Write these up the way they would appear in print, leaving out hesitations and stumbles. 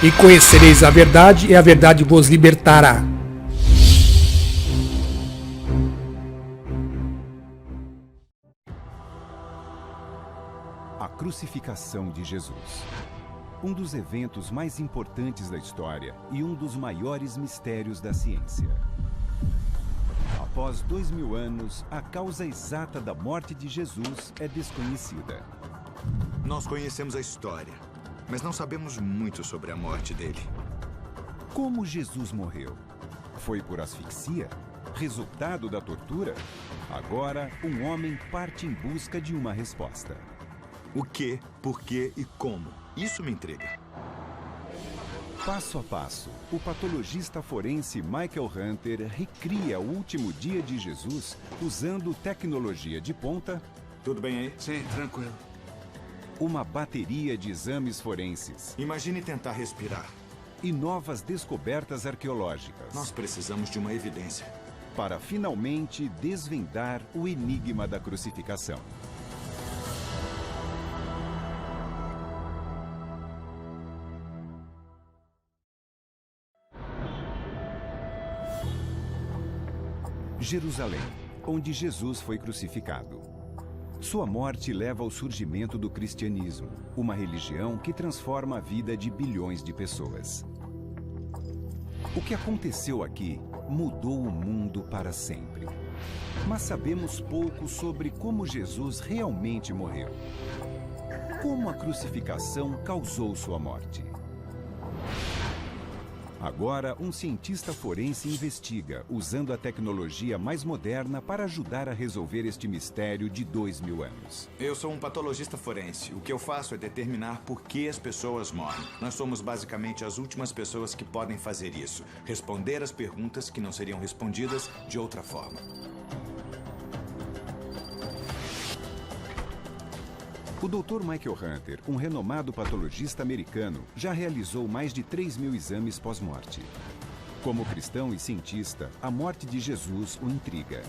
E conhecereis a verdade, e a verdade vos libertará. A crucificação de Jesus. Um dos eventos mais importantes da história e um dos maiores mistérios da ciência. Após 2000 anos, a causa exata da morte de Jesus é desconhecida. Nós conhecemos a história, mas não sabemos muito sobre a morte dele. Como Jesus morreu? Foi por asfixia? Resultado da tortura? Agora, um homem parte em busca de uma resposta. O que, por quê e como? Isso me intriga. Passo a passo, o patologista forense Michael Hunter recria o último dia de Jesus usando tecnologia de ponta. Tudo bem aí? Sim, tranquilo. Uma bateria de exames forenses. Imagine tentar respirar. E novas descobertas arqueológicas. Nós precisamos de uma evidência. Para finalmente desvendar o enigma da crucificação. Jerusalém, onde Jesus foi crucificado. Sua morte leva ao surgimento do cristianismo, uma religião que transforma a vida de bilhões de pessoas. O que aconteceu aqui mudou o mundo para sempre. Mas sabemos pouco sobre como Jesus realmente morreu. Como a crucificação causou sua morte. Agora, um cientista forense investiga, usando a tecnologia mais moderna para ajudar a resolver este mistério de 2000 anos. Eu sou um patologista forense. O que eu faço é determinar por que as pessoas morrem. Nós somos basicamente as últimas pessoas que podem fazer isso. Responder as perguntas que não seriam respondidas de outra forma. O Dr. Michael Hunter, um renomado patologista americano, já realizou mais de 3.000 exames pós-morte. Como cristão e cientista, a morte de Jesus o intriga.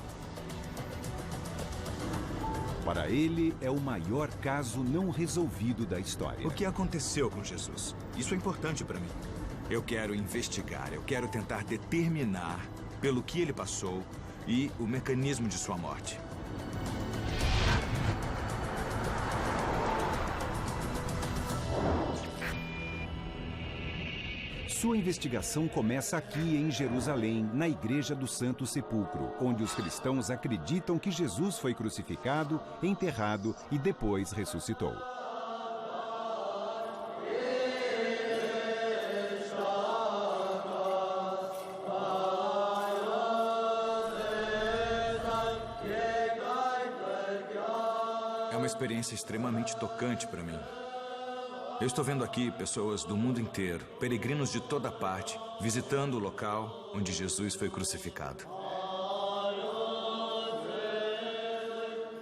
Para ele, é o maior caso não resolvido da história. O que aconteceu com Jesus? Isso é importante para mim. Eu quero investigar, eu quero tentar determinar pelo que ele passou e o mecanismo de sua morte. Sua investigação começa aqui em Jerusalém, na Igreja do Santo Sepulcro, onde os cristãos acreditam que Jesus foi crucificado, enterrado e depois ressuscitou. É uma experiência extremamente tocante para mim. Eu estou vendo aqui pessoas do mundo inteiro, peregrinos de toda parte, visitando o local onde Jesus foi crucificado.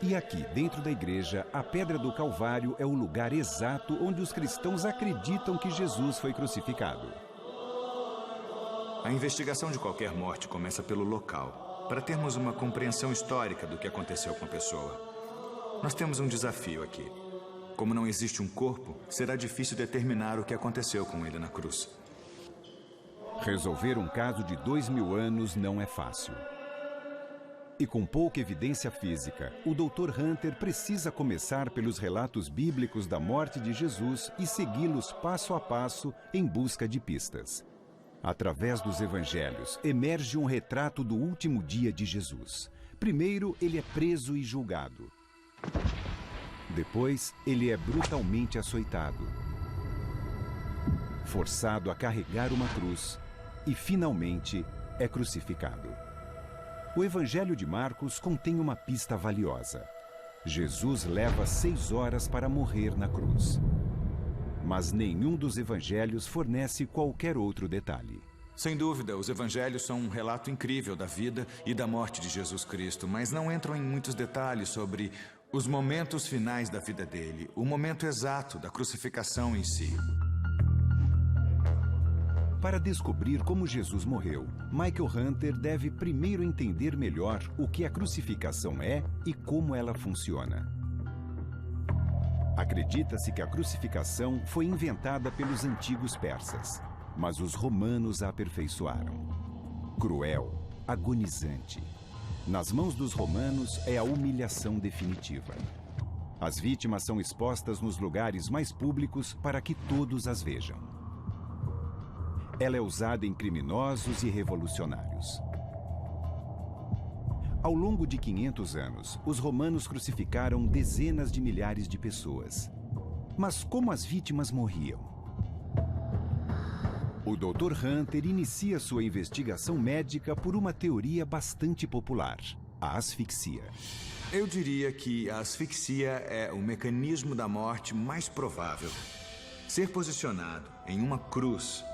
E aqui, dentro da igreja, a Pedra do Calvário é o lugar exato onde os cristãos acreditam que Jesus foi crucificado. A investigação de qualquer morte começa pelo local, para termos uma compreensão histórica do que aconteceu com a pessoa. Nós temos um desafio aqui. Como não existe um corpo, será difícil determinar o que aconteceu com ele na cruz. Resolver um caso de 2000 anos não é fácil. E com pouca evidência física, o Dr. Hunter precisa começar pelos relatos bíblicos da morte de Jesus e segui-los passo a passo em busca de pistas. Através dos evangelhos, emerge um retrato do último dia de Jesus. Primeiro, ele é preso e julgado. Depois, ele é brutalmente açoitado, forçado a carregar uma cruz e, finalmente, é crucificado. O Evangelho de Marcos contém uma pista valiosa. Jesus leva 6 horas para morrer na cruz. Mas nenhum dos evangelhos fornece qualquer outro detalhe. Sem dúvida, os evangelhos são um relato incrível da vida e da morte de Jesus Cristo, mas não entram em muitos detalhes sobre os momentos finais da vida dele, o momento exato da crucificação em si. Para descobrir como Jesus morreu, Michael Hunter deve primeiro entender melhor o que a crucificação é e como ela funciona. Acredita-se que a crucificação foi inventada pelos antigos persas, mas os romanos a aperfeiçoaram. Cruel, agonizante. Nas mãos dos romanos é a humilhação definitiva. As vítimas são expostas nos lugares mais públicos para que todos as vejam. Ela é usada em criminosos e revolucionários. Ao longo de 500 anos, os romanos crucificaram dezenas de milhares de pessoas. Mas como as vítimas morriam? O Dr. Hunter inicia sua investigação médica por uma teoria bastante popular: a asfixia. Eu diria que a asfixia é o mecanismo da morte mais provável. Ser posicionado em uma cruz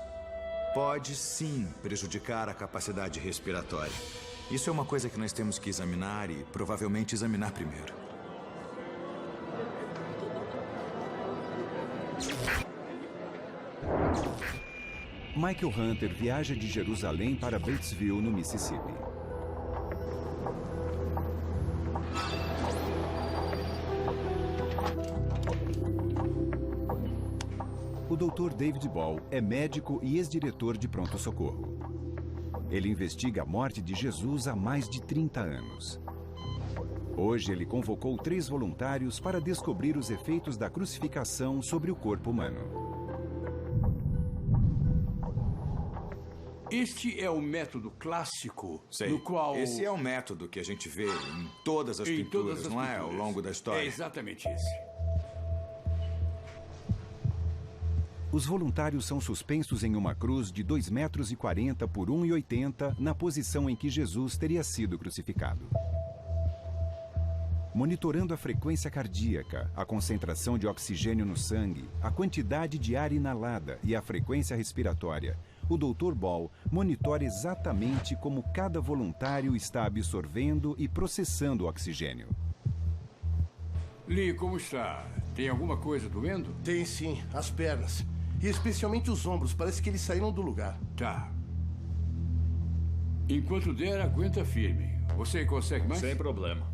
pode, sim, prejudicar a capacidade respiratória. Isso é uma coisa que nós temos que examinar e provavelmente examinar primeiro. Michael Hunter viaja de Jerusalém para Batesville, no Mississippi. O Dr. David Ball é médico e ex-diretor de pronto-socorro. Ele investiga a morte de Jesus há mais de 30 anos. Hoje ele convocou 3 voluntários para descobrir os efeitos da crucificação sobre o corpo humano. Este é o método clássico, Sei. no qual... Esse é o método que a gente vê em todas as pinturas, não é? Ao longo da história. É exatamente esse. Os voluntários são suspensos em uma cruz de 2,40 metros por 1,80 na posição em que Jesus teria sido crucificado. Monitorando a frequência cardíaca, a concentração de oxigênio no sangue, a quantidade de ar inalada e a frequência respiratória, o Dr. Ball monitora exatamente como cada voluntário está absorvendo e processando o oxigênio. Lee, como está? Tem alguma coisa doendo? Tem sim, as pernas. E especialmente os ombros, parece que eles saíram do lugar. Tá. Enquanto der, aguenta firme. Você consegue mais? Sem problema.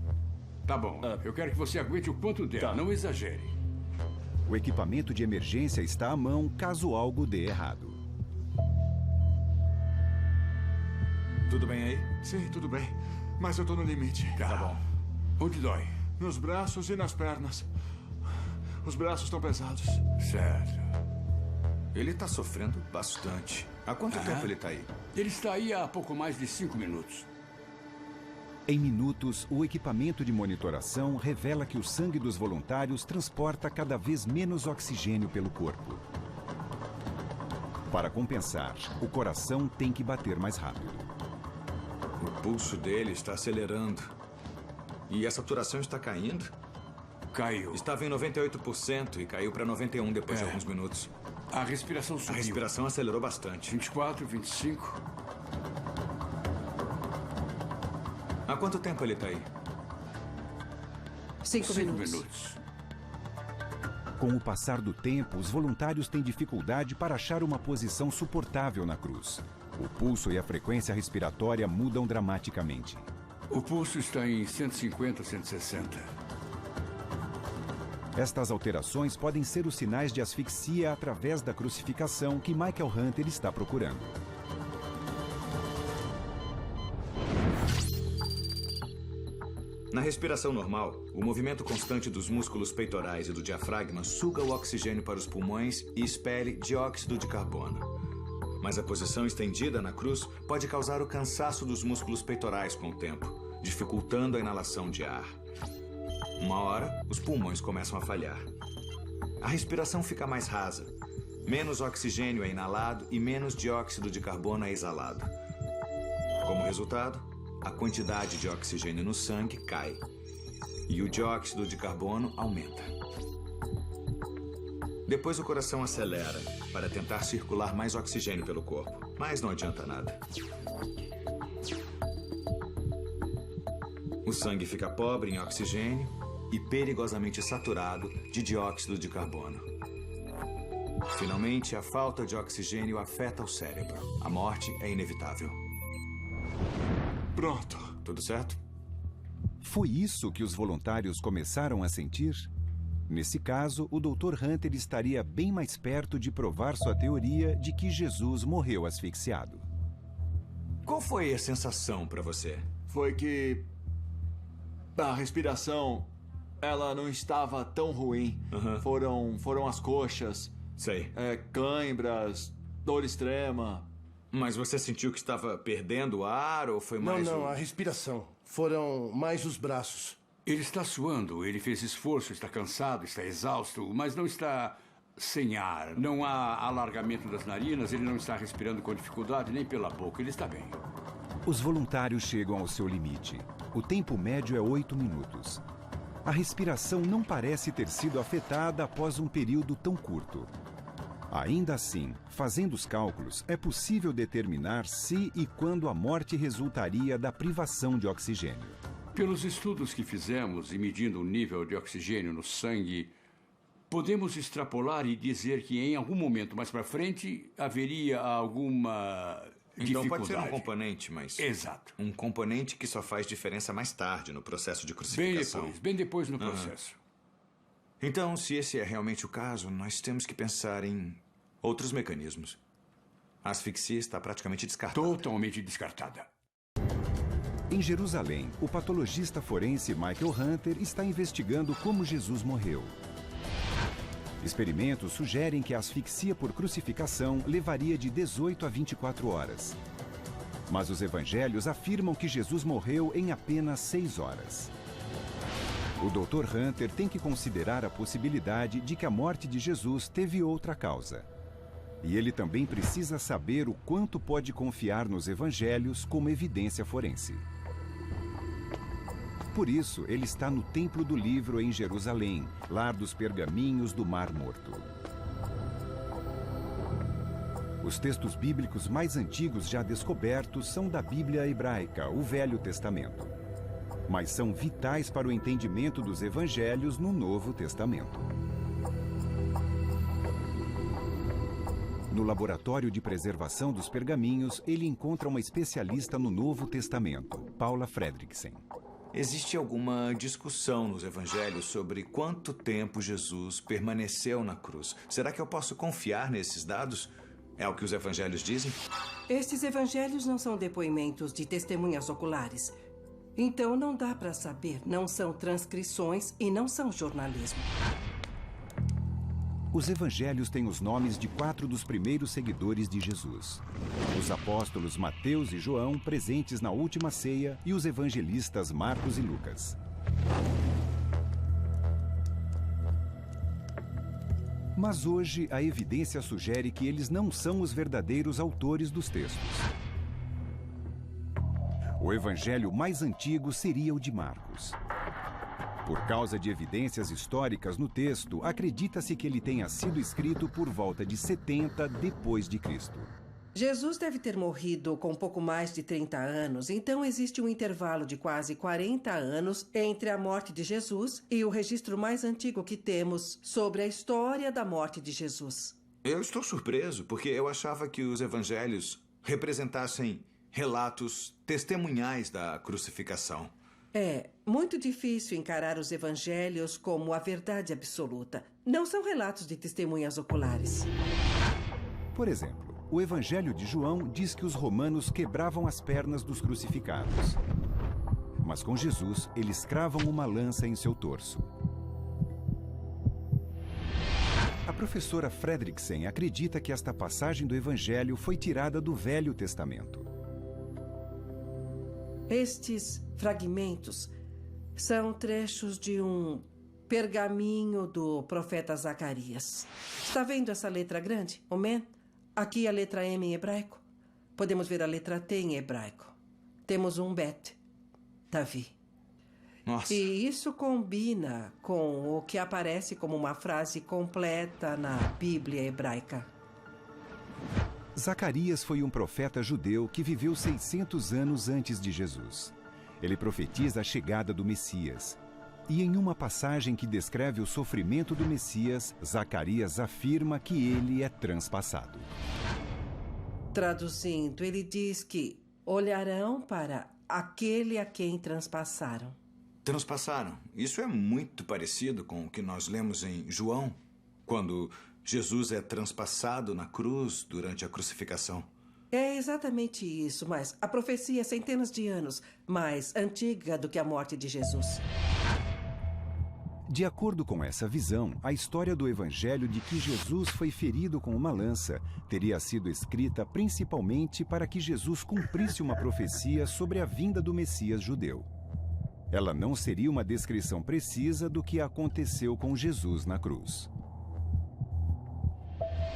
Tá bom. Eu quero que você aguente o quanto der. Tá. Não exagere. O equipamento de emergência está à mão caso algo dê errado. Tudo bem aí? Sim, tudo bem. Mas eu tô no limite. Tá bom. Onde dói? Nos braços e nas pernas. Os braços estão pesados. Certo. Ele tá sofrendo bastante. Há quanto tempo ele tá aí? Ele está aí há pouco mais de 5 minutos. Em minutos, o equipamento de monitoração revela que o sangue dos voluntários transporta cada vez menos oxigênio pelo corpo. Para compensar, o coração tem que bater mais rápido. O pulso dele está acelerando. E a saturação está caindo? Caiu. Estava em 98% e caiu para 91% depois de alguns minutos. A respiração A subiu. respiração acelerou bastante. 24, 25. Há quanto tempo ele tá aí? 5 5 minutos. minutos. Com o passar do tempo, os voluntários têm dificuldade para achar uma posição suportável na cruz. O pulso e a frequência respiratória mudam dramaticamente. O pulso está em 150, 160. Estas alterações podem ser os sinais de asfixia através da crucificação que Michael Hunter está procurando. Na respiração normal, o movimento constante dos músculos peitorais e do diafragma suga o oxigênio para os pulmões e expele dióxido de carbono. Mas a posição estendida na cruz pode causar o cansaço dos músculos peitorais com o tempo, dificultando a inalação de ar. Uma hora, os pulmões começam a falhar. A respiração fica mais rasa. Menos oxigênio é inalado e menos dióxido de carbono é exalado. Como resultado, a quantidade de oxigênio no sangue cai e o dióxido de carbono aumenta. Depois o coração acelera para tentar circular mais oxigênio pelo corpo, mas não adianta nada. O sangue fica pobre em oxigênio e perigosamente saturado de dióxido de carbono. Finalmente, a falta de oxigênio afeta o cérebro. A morte é inevitável. Pronto. Tudo certo? Foi isso que os voluntários começaram a sentir? Nesse caso, o Dr. Hunter estaria bem mais perto de provar sua teoria de que Jesus morreu asfixiado. Qual foi a sensação para você? Foi que a respiração, ela não estava tão ruim. Foram as coxas, Sei. cãibras, dor extrema. Mas você sentiu que estava perdendo ar ou foi mais... Não, a respiração. Foram mais os braços. Ele está suando, ele fez esforço, está cansado, está exausto, mas não está sem ar. Não há alargamento das narinas, ele não está respirando com dificuldade nem pela boca, ele está bem. Os voluntários chegam ao seu limite. O tempo médio é 8 minutos. A respiração não parece ter sido afetada após um período tão curto. Ainda assim, fazendo os cálculos, é possível determinar se e quando a morte resultaria da privação de oxigênio. Pelos estudos que fizemos e medindo o nível de oxigênio no sangue, podemos extrapolar e dizer que em algum momento mais para frente haveria alguma Então dificuldade. pode ser um componente, mas... Exato. Um componente que só faz diferença mais tarde no processo de crucificação. Bem depois no processo. Então, se esse é realmente o caso, nós temos que pensar em outros mecanismos. A asfixia está praticamente descartada. Totalmente descartada. Em Jerusalém, o patologista forense Michael Hunter está investigando como Jesus morreu. Experimentos sugerem que a asfixia por crucificação levaria de 18 a 24 horas. Mas os evangelhos afirmam que Jesus morreu em apenas 6 horas. O Dr. Hunter tem que considerar a possibilidade de que a morte de Jesus teve outra causa. E ele também precisa saber o quanto pode confiar nos evangelhos como evidência forense. Por isso, ele está no Templo do Livro em Jerusalém, lar dos pergaminhos do Mar Morto. Os textos bíblicos mais antigos já descobertos são da Bíblia hebraica, o Velho Testamento. Mas são vitais para o entendimento dos evangelhos no Novo Testamento. No laboratório de preservação dos pergaminhos, ele encontra uma especialista no Novo Testamento, Paula Fredriksen. Existe alguma discussão nos evangelhos sobre quanto tempo Jesus permaneceu na cruz? Será que eu posso confiar nesses dados? É o que os evangelhos dizem? Estes evangelhos não são depoimentos de testemunhas oculares. Então não dá para saber. Não são transcrições e não são jornalismo. Os evangelhos têm os nomes de 4 dos primeiros seguidores de Jesus. Os apóstolos Mateus e João, presentes na última ceia, e os evangelistas Marcos e Lucas. Mas hoje a evidência sugere que eles não são os verdadeiros autores dos textos. O evangelho mais antigo seria o de Marcos. Por causa de evidências históricas no texto, acredita-se que ele tenha sido escrito por volta de 70 depois de Cristo. Jesus deve ter morrido com pouco mais de 30 anos, então existe um intervalo de quase 40 anos entre a morte de Jesus e o registro mais antigo que temos sobre a história da morte de Jesus. Eu estou surpreso, porque eu achava que os evangelhos representassem relatos testemunhais da crucificação. É muito difícil encarar os evangelhos como a verdade absoluta. Não são relatos de testemunhas oculares. Por exemplo, o Evangelho de João diz que os romanos quebravam as pernas dos crucificados. Mas com Jesus, eles cravam uma lança em seu torso. A professora Fredriksen acredita que esta passagem do Evangelho foi tirada do Velho Testamento. Estes fragmentos são trechos de um pergaminho do profeta Zacarias. Está vendo essa letra grande, o Men? Aqui a letra M em hebraico. Podemos ver a letra T em hebraico. Temos um Bet, Davi. Nossa. E isso combina com o que aparece como uma frase completa na Bíblia hebraica. Zacarias foi um profeta judeu que viveu 600 anos antes de Jesus. Ele profetiza a chegada do Messias. E em uma passagem que descreve o sofrimento do Messias, Zacarias afirma que ele é transpassado. Traduzindo, ele diz que olharão para aquele a quem transpassaram. transpassaram. Isso é muito parecido com o que nós lemos em João, quando Jesus é transpassado na cruz durante a crucificação. É exatamente isso, mas a profecia é centenas de anos mais antiga do que a morte de Jesus. De acordo com essa visão, a história do Evangelho de que Jesus foi ferido com uma lança teria sido escrita principalmente para que Jesus cumprisse uma profecia sobre a vinda do Messias judeu. Ela não seria uma descrição precisa do que aconteceu com Jesus na cruz.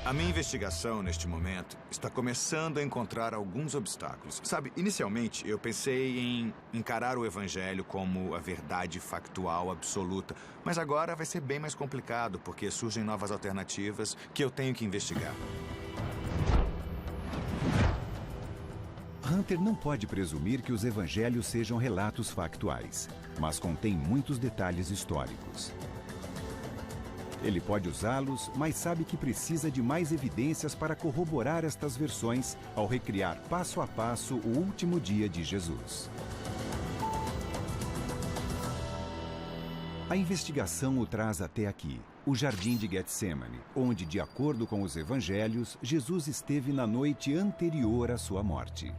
A minha investigação, neste momento, está começando a encontrar alguns obstáculos. Sabe, inicialmente eu pensei em encarar o Evangelho como a verdade factual absoluta. Mas agora vai ser bem mais complicado, porque surgem novas alternativas que eu tenho que investigar. Hunter não pode presumir que os evangelhos sejam relatos factuais, mas contêm muitos detalhes históricos. Ele pode usá-los, mas sabe que precisa de mais evidências para corroborar estas versões ao recriar passo a passo o último dia de Jesus. A investigação o traz até aqui, o Jardim de Getsemane, onde, de acordo com os evangelhos, Jesus esteve na noite anterior à sua morte.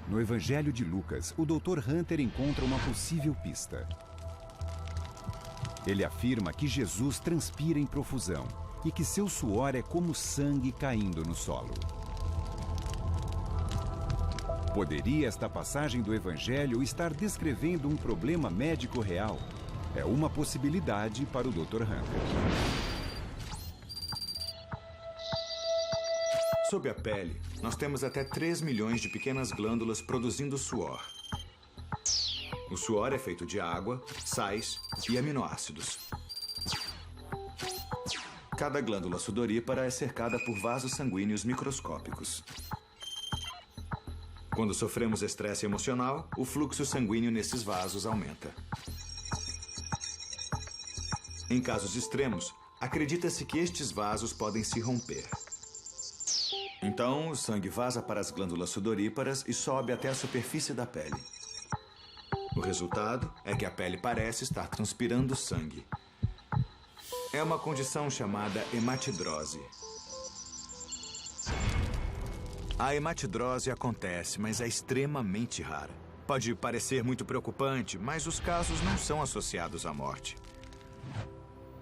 No Evangelho de Lucas, o Dr. Hunter encontra uma possível pista. Ele afirma que Jesus transpira em profusão e que seu suor é como sangue caindo no solo. Poderia esta passagem do Evangelho estar descrevendo um problema médico real? É uma possibilidade para o Dr. Hunter. Sob a pele, nós temos até 3 milhões de pequenas glândulas produzindo suor. O suor é feito de água, sais e aminoácidos. Cada glândula sudorípara é cercada por vasos sanguíneos microscópicos. Quando sofremos estresse emocional, o fluxo sanguíneo nesses vasos aumenta. Em casos extremos, acredita-se que estes vasos podem se romper. Então, o sangue vaza para as glândulas sudoríparas e sobe até a superfície da pele. O resultado é que a pele parece estar transpirando sangue. É uma condição chamada hematidrose. A hematidrose acontece, mas é extremamente rara. Pode parecer muito preocupante, mas os casos não são associados à morte.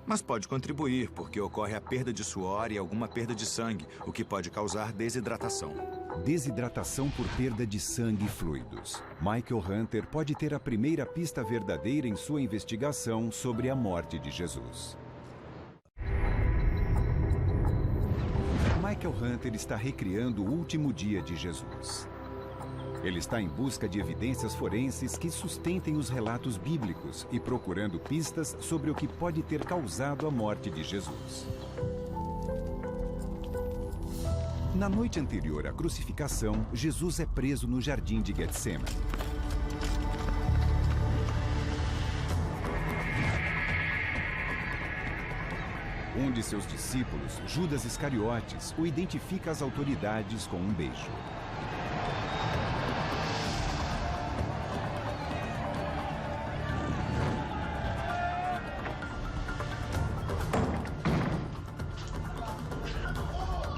Mas pode contribuir, porque ocorre a perda de suor e alguma perda de sangue, o que pode causar desidratação. Desidratação por perda de sangue e fluidos. Michael Hunter pode ter a primeira pista verdadeira em sua investigação sobre a morte de Jesus. Michael Hunter está recriando o último dia de Jesus. Ele está em busca de evidências forenses que sustentem os relatos bíblicos e procurando pistas sobre o que pode ter causado a morte de Jesus. Na noite anterior à crucificação, Jesus é preso no Jardim de Getsemane. Um de seus discípulos, Judas Iscariotes, o identifica às autoridades com um beijo.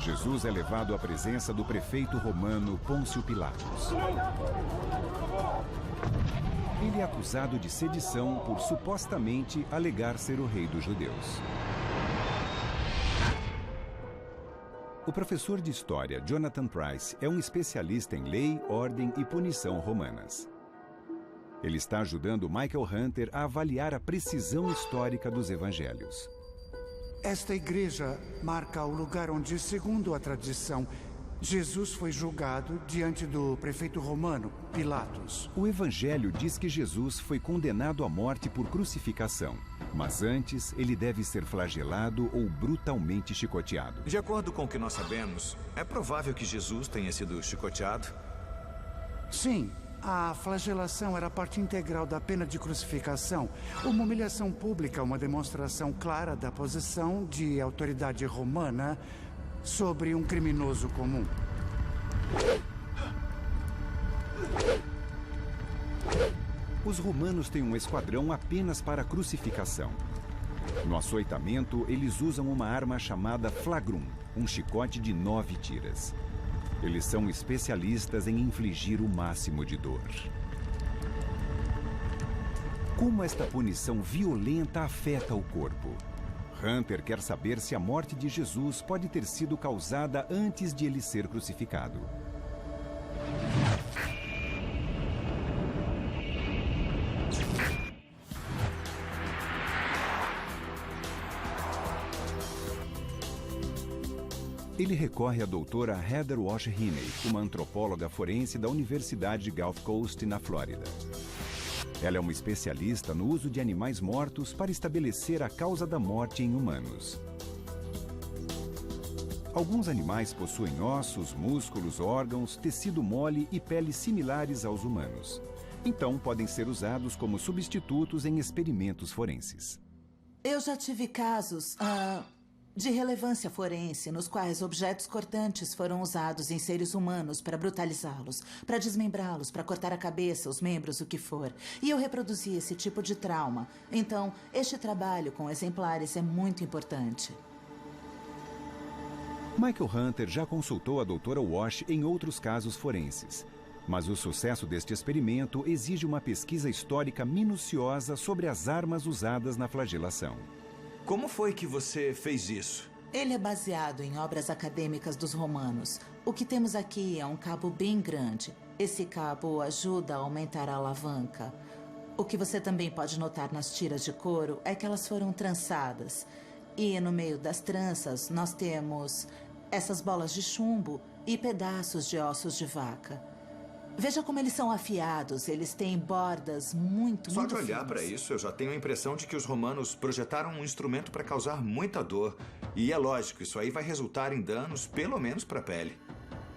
Jesus é levado à presença do prefeito romano Pôncio Pilatos. Ele é acusado de sedição por supostamente alegar ser o rei dos judeus. O professor de história Jonathan Price é um especialista em lei, ordem e punição romanas. Ele está ajudando Michael Hunter a avaliar a precisão histórica dos evangelhos. Esta igreja marca o lugar onde, segundo a tradição, Jesus foi julgado diante do prefeito romano, Pilatos. O Evangelho diz que Jesus foi condenado à morte por crucificação, mas antes ele deve ser flagelado ou brutalmente chicoteado. De acordo com o que nós sabemos, é provável que Jesus tenha sido chicoteado? Sim. A flagelação era parte integral da pena de crucificação. Uma humilhação pública, uma demonstração clara da posição de autoridade romana sobre um criminoso comum. Os romanos têm um esquadrão apenas para a crucificação. No açoitamento, eles usam uma arma chamada flagrum, um chicote de 9 tiras. Eles são especialistas em infligir o máximo de dor. Como esta punição violenta afeta o corpo? Hunter quer saber se a morte de Jesus pode ter sido causada antes de ele ser crucificado. Ele recorre à doutora Heather Walsh Heaney, uma antropóloga forense da Universidade de Gulf Coast, na Flórida. Ela é uma especialista no uso de animais mortos para estabelecer a causa da morte em humanos. Alguns animais possuem ossos, músculos, órgãos, tecido mole e pele similares aos humanos. Então, podem ser usados como substitutos em experimentos forenses. Eu já tive casos de relevância forense nos quais objetos cortantes foram usados em seres humanos para brutalizá-los, para desmembrá-los, para cortar a cabeça, os membros, o que for. E eu reproduzi esse tipo de trauma. Então, este trabalho com exemplares é muito importante. Michael Hunter já consultou a doutora Walsh em outros casos forenses. Mas o sucesso deste experimento exige uma pesquisa histórica minuciosa sobre as armas usadas na flagelação. Como foi que você fez isso? Ele é baseado em obras acadêmicas dos romanos. O que temos aqui é um cabo bem grande. Esse cabo ajuda a aumentar a alavanca. O que você também pode notar nas tiras de couro é que elas foram trançadas. E no meio das tranças nós temos essas bolas de chumbo e pedaços de ossos de vaca. Veja como eles são afiados. Eles têm bordas muito Só de finas. olhar para isso, eu já tenho a impressão de que os romanos projetaram um instrumento para causar muita dor. E é lógico, isso aí vai resultar em danos, pelo menos para a pele.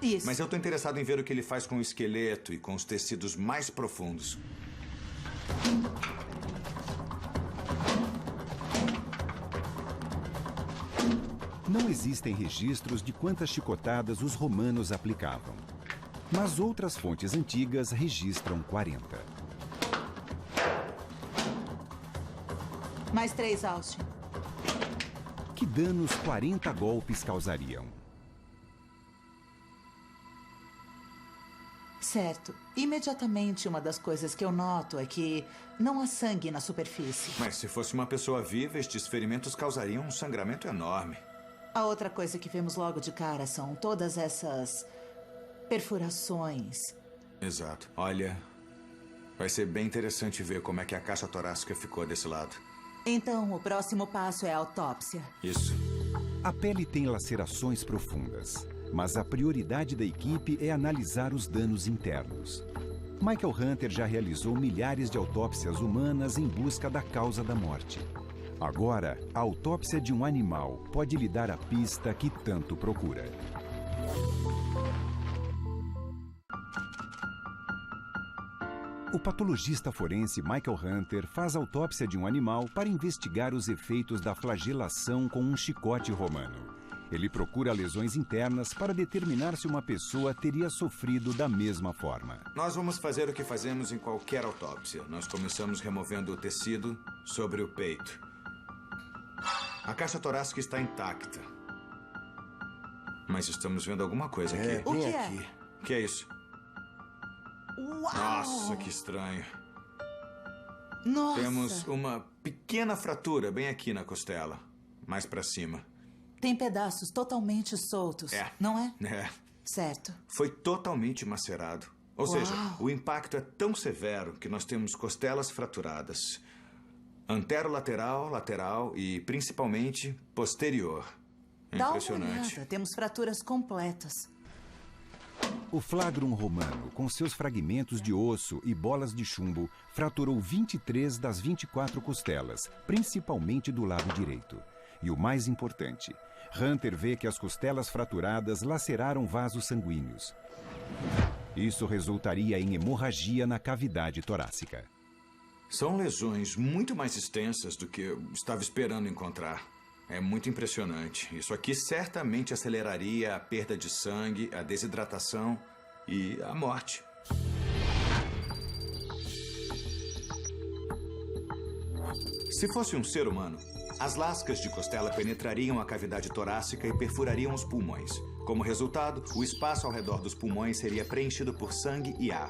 Isso. Mas eu estou interessado em ver o que ele faz com o esqueleto e com os tecidos mais profundos. Não existem registros de quantas chicotadas os romanos aplicavam. Mas outras fontes antigas registram 40. Mais 3, Austin. Que danos 40 golpes causariam? Certo. Imediatamente, uma das coisas que eu noto é que não há sangue na superfície. Mas se fosse uma pessoa viva, estes ferimentos causariam um sangramento enorme. A outra coisa que vemos logo de cara são todas essas perfurações. Exato. Olha, vai ser bem interessante ver como é que a caixa torácica ficou desse lado. Então, o próximo passo é a autópsia. Isso. A pele tem lacerações profundas, mas a prioridade da equipe é analisar os danos internos. Michael Hunter já realizou milhares de autópsias humanas em busca da causa da morte. Agora, a autópsia de um animal pode lhe dar a pista que tanto procura. O patologista forense Michael Hunter faz autópsia de um animal para investigar os efeitos da flagelação com um chicote romano. Ele procura lesões internas para determinar se uma pessoa teria sofrido da mesma forma. Nós vamos fazer o que fazemos em qualquer autópsia. Nós começamos removendo o tecido sobre o peito. A caixa torácica está intacta. Mas estamos vendo alguma coisa aqui. O que é? O que é isso? Uau! Nossa, que estranho. Nossa! Temos uma pequena fratura bem aqui na costela. Mais para cima. Tem pedaços totalmente soltos, não é? É. Certo. Foi totalmente macerado. Ou seja, o impacto é tão severo que nós temos costelas fraturadas. Anterolateral, lateral e, principalmente, posterior. Impressionante. Dá uma olhada. Temos fraturas completas. O flagrum romano, com seus fragmentos de osso e bolas de chumbo, fraturou 23 das 24 costelas, principalmente do lado direito. E o mais importante, Hunter vê que as costelas fraturadas laceraram vasos sanguíneos. Isso resultaria em hemorragia na cavidade torácica. São lesões muito mais extensas do que eu estava esperando encontrar. É muito impressionante. Isso aqui certamente aceleraria a perda de sangue, a desidratação e a morte. Se fosse um ser humano, as lascas de costela penetrariam a cavidade torácica e perfurariam os pulmões. Como resultado, o espaço ao redor dos pulmões seria preenchido por sangue e ar.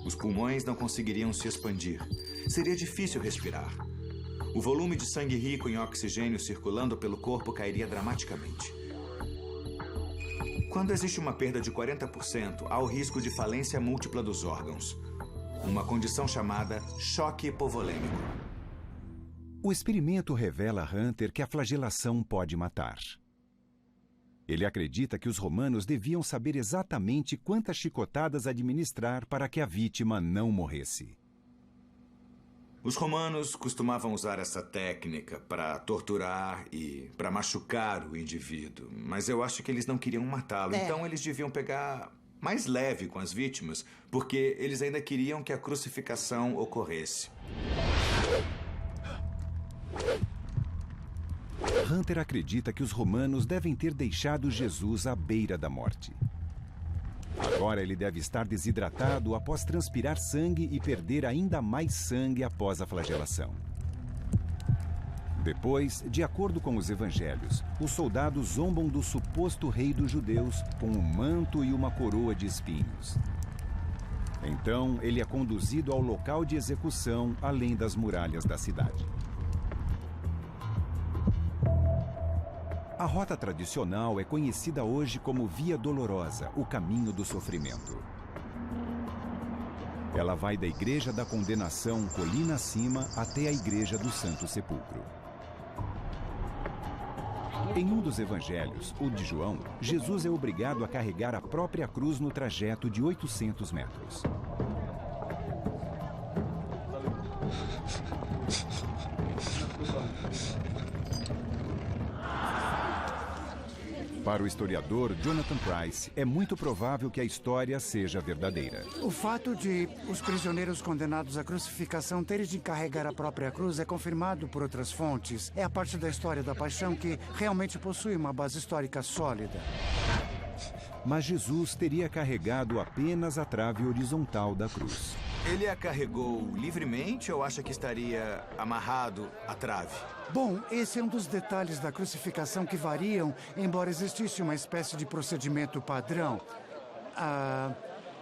Os pulmões não conseguiriam se expandir. Seria difícil respirar. O volume de sangue rico em oxigênio circulando pelo corpo cairia dramaticamente. Quando existe uma perda de 40%, há o risco de falência múltipla dos órgãos. Uma condição chamada choque hipovolêmico. O experimento revela a Hunter que a flagelação pode matar. Ele acredita que os romanos deviam saber exatamente quantas chicotadas administrar para que a vítima não morresse. Os romanos costumavam usar essa técnica para torturar e para machucar o indivíduo, mas eu acho que eles não queriam matá-lo, então eles deviam pegar mais leve com as vítimas, porque eles ainda queriam que a crucificação ocorresse. Hunter acredita que os romanos devem ter deixado Jesus à beira da morte. Agora ele deve estar desidratado após transpirar sangue e perder ainda mais sangue após a flagelação. Depois, de acordo com os evangelhos, os soldados zombam do suposto rei dos judeus com um manto e uma coroa de espinhos. Então, ele é conduzido ao local de execução, além das muralhas da cidade. A rota tradicional é conhecida hoje como Via Dolorosa, o caminho do sofrimento. Ela vai da Igreja da Condenação, colina acima, até a Igreja do Santo Sepulcro. Em um dos evangelhos, o de João, Jesus é obrigado a carregar a própria cruz no trajeto de 800 metros. Para o historiador Jonathan Price, é muito provável que a história seja verdadeira. O fato de os prisioneiros condenados à crucificação terem de carregar a própria cruz é confirmado por outras fontes. É a parte da história da paixão que realmente possui uma base histórica sólida. Mas Jesus teria carregado apenas a trave horizontal da cruz. Ele a carregou livremente ou acha que estaria amarrado à trave? Bom, esse é um dos detalhes da crucificação que variam, embora existisse uma espécie de procedimento padrão.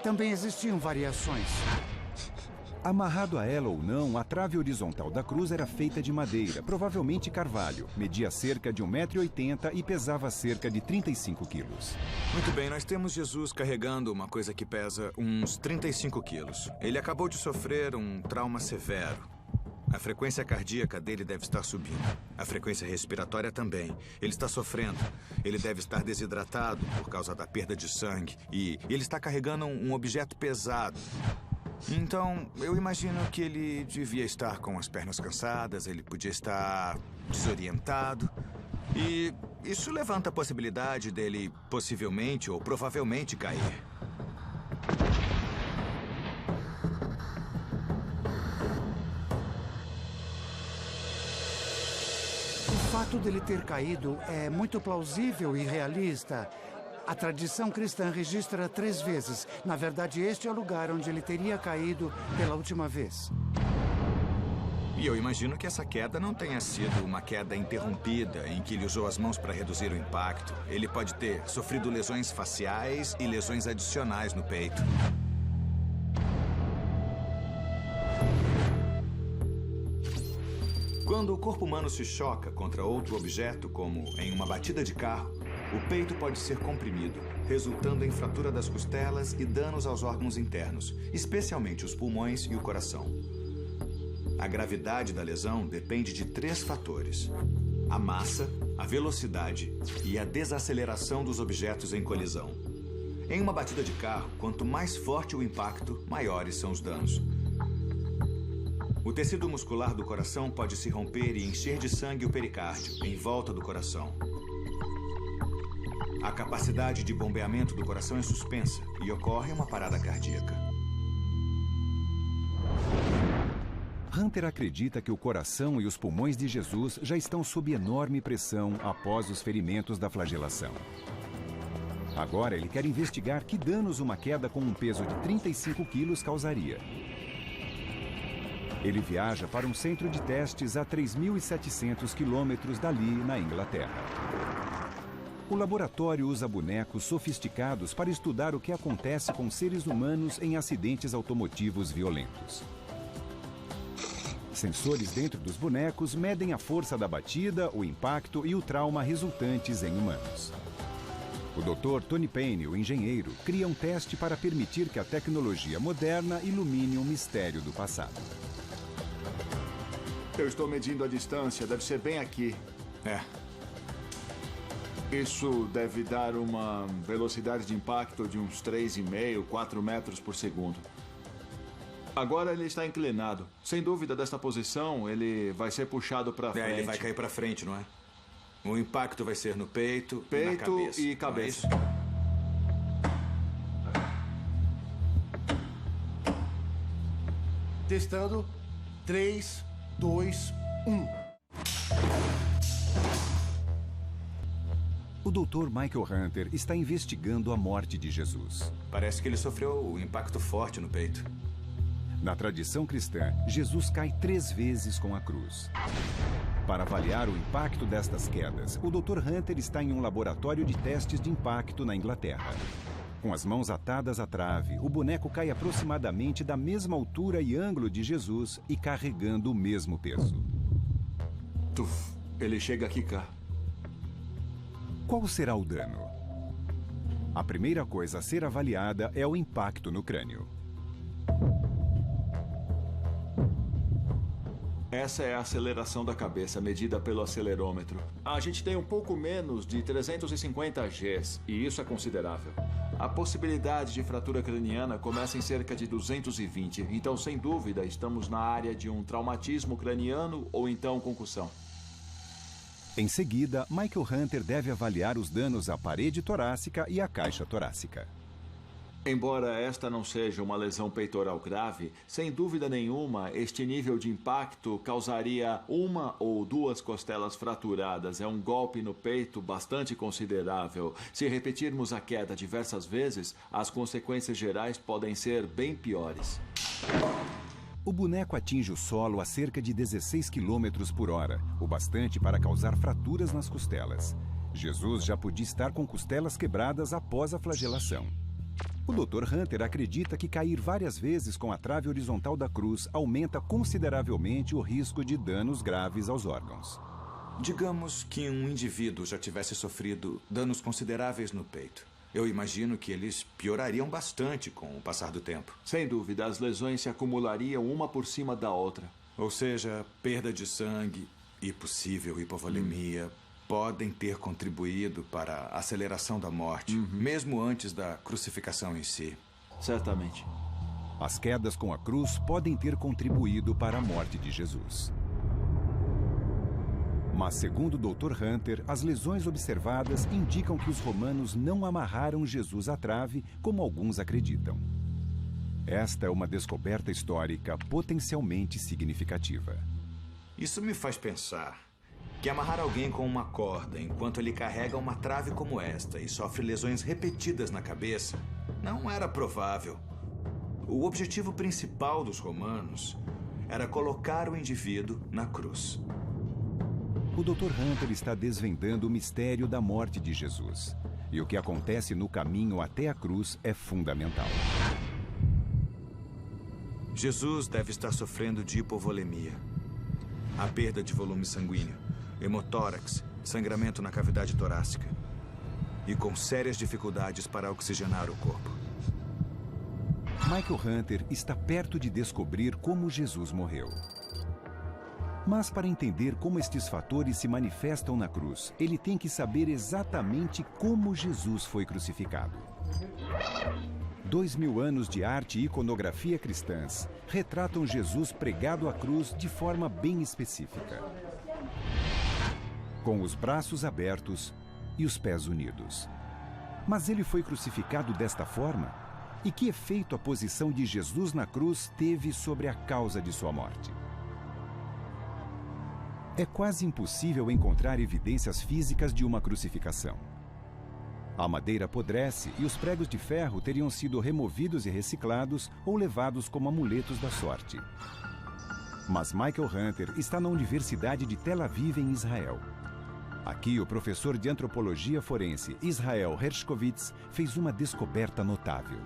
Também existiam variações. Amarrado a ela ou não, a trave horizontal da cruz era feita de madeira, provavelmente carvalho. Media cerca de 1,80 m e pesava cerca de 35 quilos. Muito bem, nós temos Jesus carregando uma coisa que pesa uns 35 quilos. Ele acabou de sofrer um trauma severo. A frequência cardíaca dele deve estar subindo. A frequência respiratória também. Ele está sofrendo. Ele deve estar desidratado por causa da perda de sangue. E ele está carregando um objeto pesado. Então, eu imagino que ele devia estar com as pernas cansadas, ele podia estar desorientado. E isso levanta a possibilidade dele possivelmente ou provavelmente cair. O fato dele ter caído é muito plausível e realista. A tradição cristã registra 3 vezes. Na verdade, este é o lugar onde ele teria caído pela última vez. E eu imagino que essa queda não tenha sido uma queda interrompida, em que ele usou as mãos para reduzir o impacto. Ele pode ter sofrido lesões faciais e lesões adicionais no peito. Quando o corpo humano se choca contra outro objeto, como em uma batida de carro, o peito pode ser comprimido, resultando em fratura das costelas e danos aos órgãos internos, especialmente os pulmões e o coração. A gravidade da lesão depende de 3 fatores: a massa, a velocidade e a desaceleração dos objetos em colisão. Em uma batida de carro, quanto mais forte o impacto, maiores são os danos. O tecido muscular do coração pode se romper e encher de sangue o pericárdio, em volta do coração. A capacidade de bombeamento do coração é suspensa e ocorre uma parada cardíaca. Hunter acredita que o coração e os pulmões de Jesus já estão sob enorme pressão após os ferimentos da flagelação. Agora ele quer investigar que danos uma queda com um peso de 35 quilos causaria. Ele viaja para um centro de testes a 3.700 quilômetros dali, na Inglaterra. O laboratório usa bonecos sofisticados para estudar o que acontece com seres humanos em acidentes automotivos violentos. Sensores dentro dos bonecos medem a força da batida, o impacto e o trauma resultantes em humanos. O Dr. Tony Payne, o engenheiro, cria um teste para permitir que a tecnologia moderna ilumine um mistério do passado. Eu estou medindo a distância, deve ser bem aqui. É. Isso deve dar uma velocidade de impacto de uns 3,5, 4 metros por segundo. Agora ele está inclinado. Sem dúvida, desta posição, ele vai ser puxado para frente. Ele vai cair para frente, não é? O impacto vai ser no peito e na Peito cabeça. e cabeça. Não é isso? Testando. 3, 2, 1. O Dr. Michael Hunter está investigando a morte de Jesus. Parece que ele sofreu um impacto forte no peito. Na tradição cristã, Jesus cai 3 vezes com a cruz. Para avaliar o impacto destas quedas, o Dr. Hunter está em um laboratório de testes de impacto na Inglaterra. Com as mãos atadas à trave, o boneco cai aproximadamente da mesma altura e ângulo de Jesus e carregando o mesmo peso. Tuf, ele chega aqui cá. Qual será o dano? A primeira coisa a ser avaliada é o impacto no crânio. Essa é a aceleração da cabeça, medida pelo acelerômetro. A gente tem um pouco menos de 350 Gs, e isso é considerável. A possibilidade de fratura craniana começa em cerca de 220, então, sem dúvida, estamos na área de um traumatismo craniano ou então concussão. Em seguida, Michael Hunter deve avaliar os danos à parede torácica e à caixa torácica. Embora esta não seja uma lesão peitoral grave, sem dúvida nenhuma, este nível de impacto causaria 1 ou 2 costelas fraturadas. É um golpe no peito bastante considerável. Se repetirmos a queda diversas vezes, as consequências gerais podem ser bem piores. O boneco atinge o solo a cerca de 16 km por hora, o bastante para causar fraturas nas costelas. Jesus já podia estar com costelas quebradas após a flagelação. O Dr. Hunter acredita que cair várias vezes com a trave horizontal da cruz aumenta consideravelmente o risco de danos graves aos órgãos. Digamos que um indivíduo já tivesse sofrido danos consideráveis no peito. Eu imagino que eles piorariam bastante com o passar do tempo. Sem dúvida, as lesões se acumulariam uma por cima da outra. Ou seja, perda de sangue e possível hipovolemia podem ter contribuído para a aceleração da morte, mesmo antes da crucificação em si. Certamente. As quedas com a cruz podem ter contribuído para a morte de Jesus. Mas, segundo o Dr. Hunter, as lesões observadas indicam que os romanos não amarraram Jesus à trave, como alguns acreditam. Esta é uma descoberta histórica potencialmente significativa. Isso me faz pensar que amarrar alguém com uma corda enquanto ele carrega uma trave como esta e sofre lesões repetidas na cabeça não era provável. O objetivo principal dos romanos era colocar o indivíduo na cruz. O Dr. Hunter está desvendando o mistério da morte de Jesus. E o que acontece no caminho até a cruz é fundamental. Jesus deve estar sofrendo de hipovolemia, a perda de volume sanguíneo, hemotórax, sangramento na cavidade torácica e com sérias dificuldades para oxigenar o corpo. Michael Hunter está perto de descobrir como Jesus morreu. Mas para entender como estes fatores se manifestam na cruz, ele tem que saber exatamente como Jesus foi crucificado. 2000 anos de arte e iconografia cristãs retratam Jesus pregado à cruz de forma bem específica, com os braços abertos e os pés unidos. Mas ele foi crucificado desta forma? E que efeito a posição de Jesus na cruz teve sobre a causa de sua morte? É quase impossível encontrar evidências físicas de uma crucificação. A madeira apodrece e os pregos de ferro teriam sido removidos e reciclados ou levados como amuletos da sorte. Mas Michael Hunter está na Universidade de Tel Aviv, em Israel. Aqui, o professor de antropologia forense Israel Hershkovitz fez uma descoberta notável.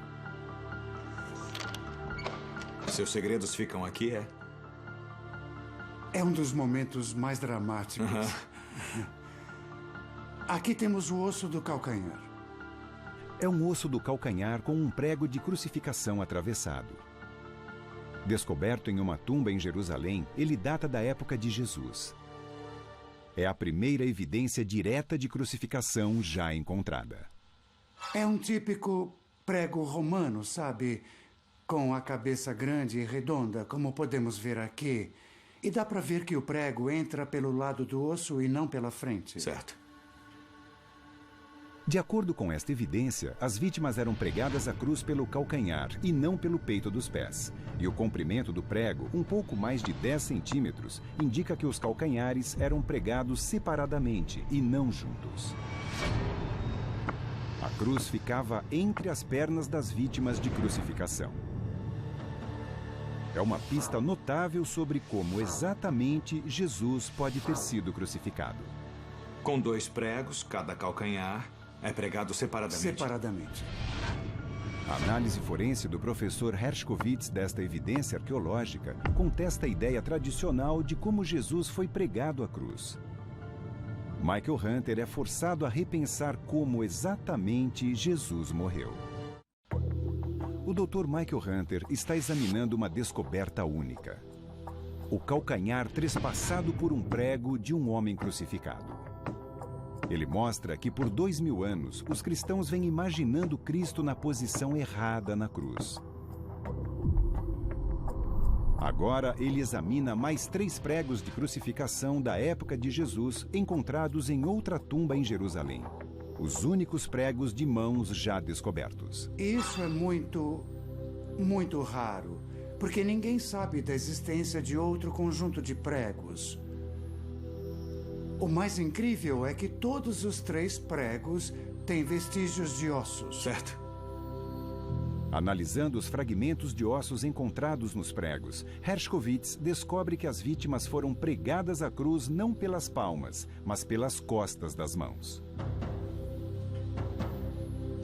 Seus segredos ficam aqui, é? É um dos momentos mais dramáticos. Aqui temos o osso do calcanhar. É um osso do calcanhar com um prego de crucificação atravessado. Descoberto em uma tumba em Jerusalém, ele data da época de Jesus. É a primeira evidência direta de crucificação já encontrada. É um típico prego romano, sabe? Com a cabeça grande e redonda, como podemos ver aqui. E dá para ver que o prego entra pelo lado do osso e não pela frente. Certo. De acordo com esta evidência, as vítimas eram pregadas à cruz pelo calcanhar e não pelo peito dos pés. E o comprimento do prego, um pouco mais de 10 centímetros, indica que os calcanhares eram pregados separadamente e não juntos. A cruz ficava entre as pernas das vítimas de crucificação. É uma pista notável sobre como exatamente Jesus pode ter sido crucificado. Com 2 pregos, cada calcanhar é pregado separadamente. Separadamente. A análise forense do professor Hershkovitz desta evidência arqueológica contesta a ideia tradicional de como Jesus foi pregado à cruz. Michael Hunter é forçado a repensar como exatamente Jesus morreu. O Dr. Michael Hunter está examinando uma descoberta única: o calcanhar trespassado por um prego de um homem crucificado. Ele mostra que por 2000 anos, os cristãos vêm imaginando Cristo na posição errada na cruz. Agora, ele examina mais 3 pregos de crucificação da época de Jesus encontrados em outra tumba em Jerusalém. Os únicos pregos de mãos já descobertos. Isso é muito raro, porque ninguém sabe da existência de outro conjunto de pregos. O mais incrível é que todos os 3 pregos têm vestígios de ossos. Certo. Analisando os fragmentos de ossos encontrados nos pregos, Hershkovitz descobre que as vítimas foram pregadas à cruz não pelas palmas, mas pelas costas das mãos.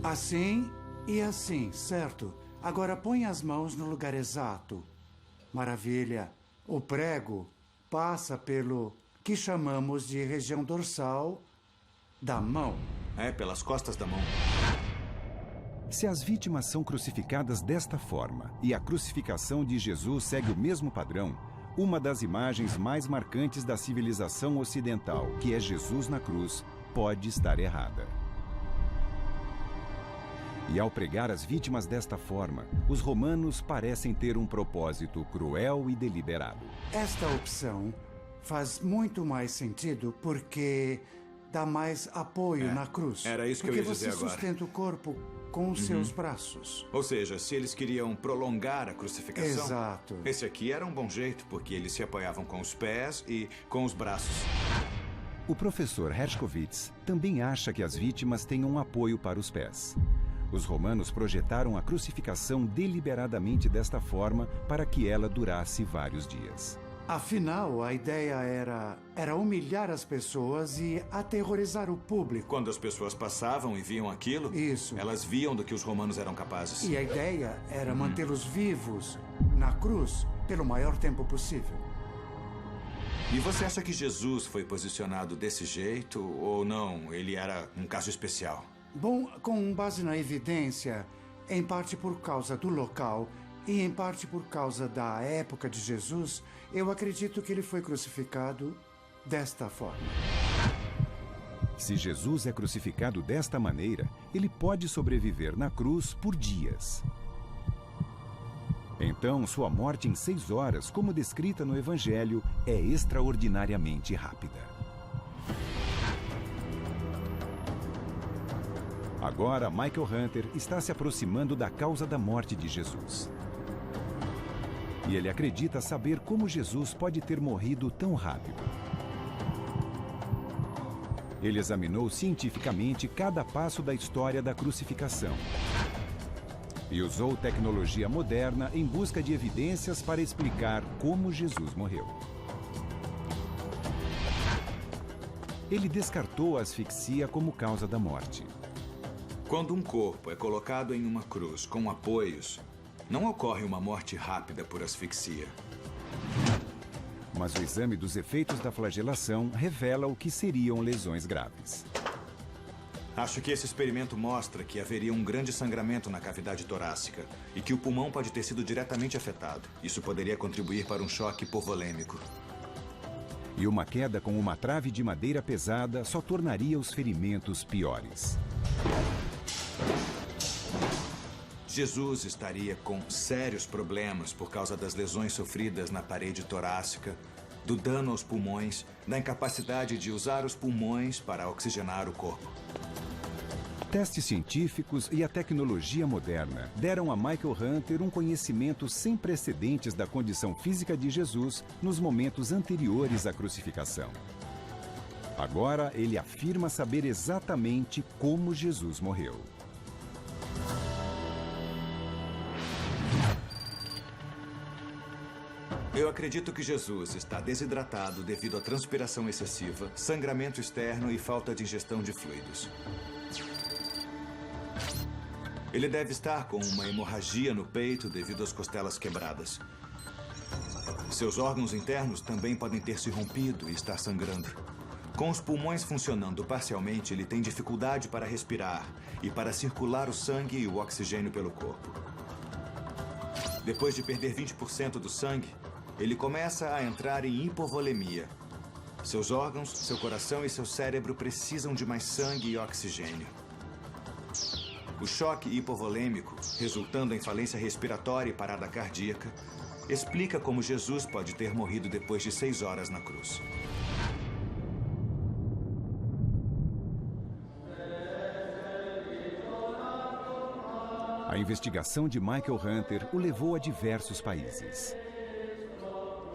Assim e assim, certo? Agora põe as mãos no lugar exato. Maravilha. O prego passa pelo que chamamos de região dorsal da mão. É, pelas costas da mão. Se as vítimas são crucificadas desta forma e a crucificação de Jesus segue o mesmo padrão, uma das imagens mais marcantes da civilização ocidental, que é Jesus na cruz, pode estar errada. E ao pregar as vítimas desta forma, os romanos parecem ter um propósito cruel e deliberado. Esta opção faz muito mais sentido porque dá mais apoio na cruz. Era isso que eu ia dizer agora. Porque você sustenta o corpo com os seus braços. Ou seja, se eles queriam prolongar a crucificação... Exato. Esse aqui era um bom jeito, porque eles se apoiavam com os pés e com os braços. O professor Hershkovitz também acha que as vítimas têm um apoio para os pés. Os romanos projetaram a crucificação deliberadamente desta forma para que ela durasse vários dias. Afinal, a ideia era humilhar as pessoas e aterrorizar o público. Quando as pessoas passavam e viam aquilo, Isso. elas viam do que os romanos eram capazes. E a ideia era mantê-los vivos na cruz pelo maior tempo possível. E você acha que Jesus foi posicionado desse jeito ou não? Ele era um caso especial? Bom, com base na evidência, em parte por causa do local e em parte por causa da época de Jesus, eu acredito que ele foi crucificado desta forma. Se Jesus é crucificado desta maneira, ele pode sobreviver na cruz por dias. Então, sua morte em 6 horas, como descrita no Evangelho, é extraordinariamente rápida. Agora, Michael Hunter está se aproximando da causa da morte de Jesus. E ele acredita saber como Jesus pode ter morrido tão rápido. Ele examinou cientificamente cada passo da história da crucificação. e usou tecnologia moderna em busca de evidências para explicar como Jesus morreu. Ele descartou a asfixia como causa da morte. Quando um corpo é colocado em uma cruz com apoios, não ocorre uma morte rápida por asfixia. Mas o exame dos efeitos da flagelação revela o que seriam lesões graves. Acho que esse experimento mostra que haveria um grande sangramento na cavidade torácica e que o pulmão pode ter sido diretamente afetado. Isso poderia contribuir para um choque hipovolêmico. E uma queda com uma trave de madeira pesada só tornaria os ferimentos piores. Jesus estaria com sérios problemas por causa das lesões sofridas na parede torácica, do dano aos pulmões, da incapacidade de usar os pulmões para oxigenar o corpo. Testes científicos e a tecnologia moderna deram a Michael Hunter um conhecimento sem precedentes da condição física de Jesus nos momentos anteriores à crucificação. Agora, ele afirma saber exatamente como Jesus morreu. Eu acredito que Jesus está desidratado devido à transpiração excessiva, sangramento externo e falta de ingestão de fluidos. Ele deve estar com uma hemorragia no peito devido às costelas quebradas. Seus órgãos internos também podem ter se rompido e estar sangrando. Com os pulmões funcionando parcialmente, ele tem dificuldade para respirar e para circular o sangue e o oxigênio pelo corpo. Depois de perder 20% do sangue, ele começa a entrar em hipovolemia. Seus órgãos, seu coração e seu cérebro precisam de mais sangue e oxigênio. O choque hipovolêmico, resultando em falência respiratória e parada cardíaca, explica como Jesus pode ter morrido depois de 6 horas na cruz. A investigação de Michael Hunter o levou a diversos países.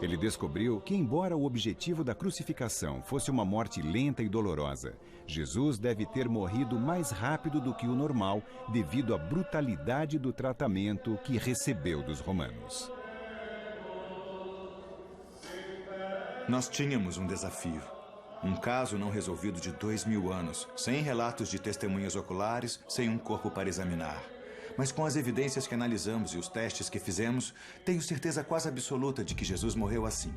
Ele descobriu que, embora o objetivo da crucificação fosse uma morte lenta e dolorosa, Jesus deve ter morrido mais rápido do que o normal devido à brutalidade do tratamento que recebeu dos romanos. Nós tínhamos um desafio. Um caso não resolvido de 2000 anos, sem relatos de testemunhas oculares, sem um corpo para examinar. Mas com as evidências que analisamos e os testes que fizemos, tenho certeza quase absoluta de que Jesus morreu assim.